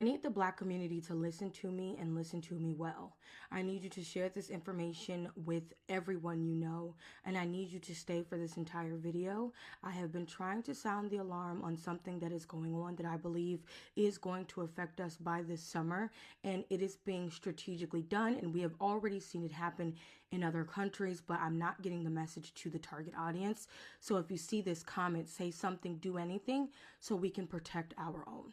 I need the Black community to listen to me and listen to me well. I need you to share this information with everyone you know, and I need you to stay for this entire video. I have been trying to sound the alarm on something that is going on that I believe is going to affect us by this summer, and it is being strategically done, and we have already seen it happen in other countries, but I'm not getting the message to the target audience. So if you see this comment, say something, do anything so we can protect our own.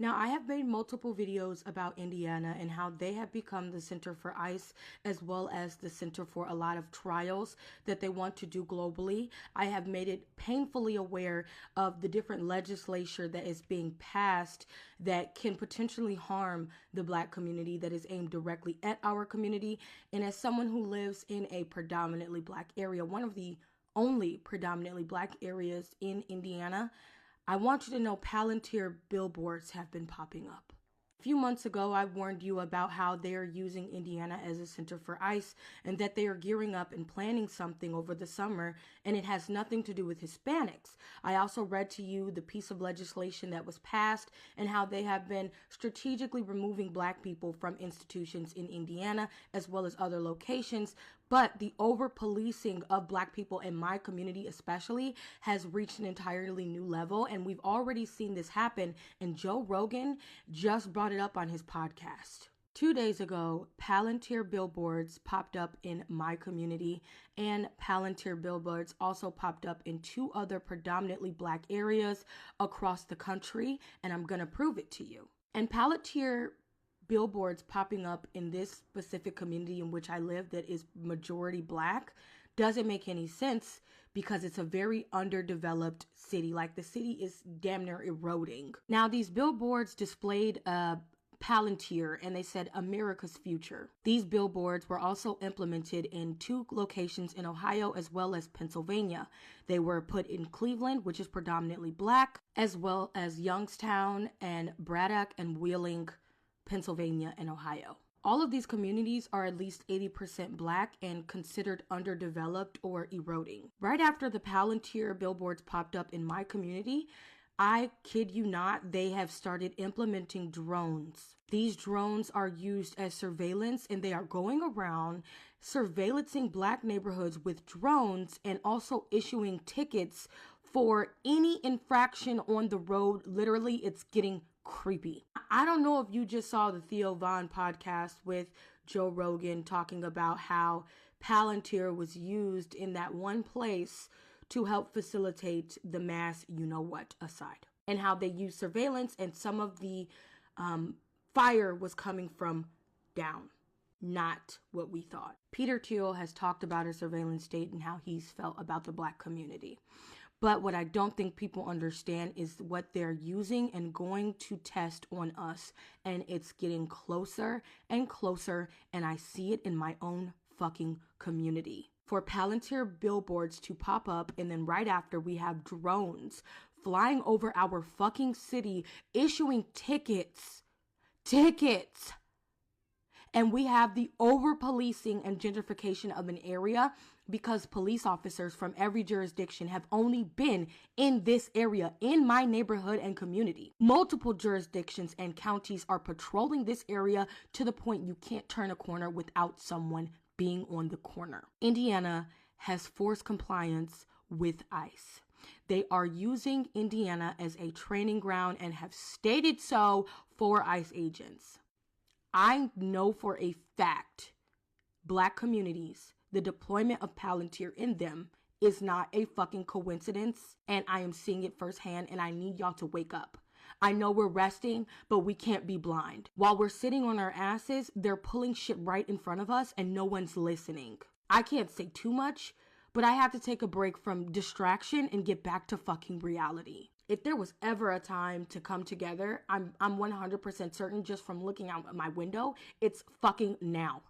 Now, I have made multiple videos about Indiana and how they have become the center for ICE, as well as the center for a lot of trials that they want to do globally. I have made it painfully aware of the different legislature that is being passed that can potentially harm the Black community, that is aimed directly at our community. And as someone who lives in a predominantly Black area, one of the only predominantly Black areas in Indiana, I want you to know Palantir billboards have been popping up. A few months ago, I warned you about how they are using Indiana as a center for ICE and that they are gearing up and planning something over the summer, and it has nothing to do with Hispanics. I also read to you the piece of legislation that was passed and how they have been strategically removing Black people from institutions in Indiana as well as other locations. But the over-policing of Black people in my community especially has reached an entirely new level, and we've already seen this happen, and Joe Rogan just brought it up on his podcast. 2 days ago, Palantir billboards popped up in my community, and Palantir billboards also popped up in 2 other predominantly Black areas across the country, and I'm gonna prove it to you. And Palantir billboards popping up in this specific community in which I live that is majority Black doesn't make any sense because it's a very underdeveloped city. Like, the city is damn near eroding. Now, these billboards displayed Palantir, and they said America's future. These billboards were also implemented in 2 locations in Ohio as well as Pennsylvania. They were put in Cleveland, which is predominantly Black, as well as Youngstown and Braddock and Wheeling, Pennsylvania, and Ohio. All of these communities are at least 80% Black and considered underdeveloped or eroding. Right after the Palantir billboards popped up in my community, I kid you not, they have started implementing drones. These drones are used as surveillance, and they are going around surveillancing Black neighborhoods with drones and also issuing tickets for any infraction on the road. Literally, it's getting creepy. I don't know if you just saw the Theo Von podcast with Joe Rogan talking about how Palantir was used in that one place to help facilitate the mass you-know-what aside, and how they used surveillance and some of the fire was coming from down, not what we thought. Peter Thiel has talked about a surveillance state and how he's felt about the Black community. But what I don't think people understand is what they're using and going to test on us. And it's getting closer and closer, and I see it in my own fucking community. For Palantir billboards to pop up, and then right after we have drones flying over our fucking city, issuing tickets. And we have the over-policing and gentrification of an area because police officers from every jurisdiction have only been in this area, in my neighborhood and community. Multiple jurisdictions and counties are patrolling this area to the point you can't turn a corner without someone being on the corner. Indiana has forced compliance with ICE. They are using Indiana as a training ground and have stated so for ICE agents. I know for a fact Black communities, the deployment of Palantir in them is not a fucking coincidence, and I am seeing it firsthand, and I need y'all to wake up. I know we're resting, but we can't be blind. While we're sitting on our asses, they're pulling shit right in front of us and no one's listening. I can't say too much, but I have to take a break from distraction and get back to fucking reality. If there was ever a time to come together, I'm 100% certain just from looking out my window, it's fucking now.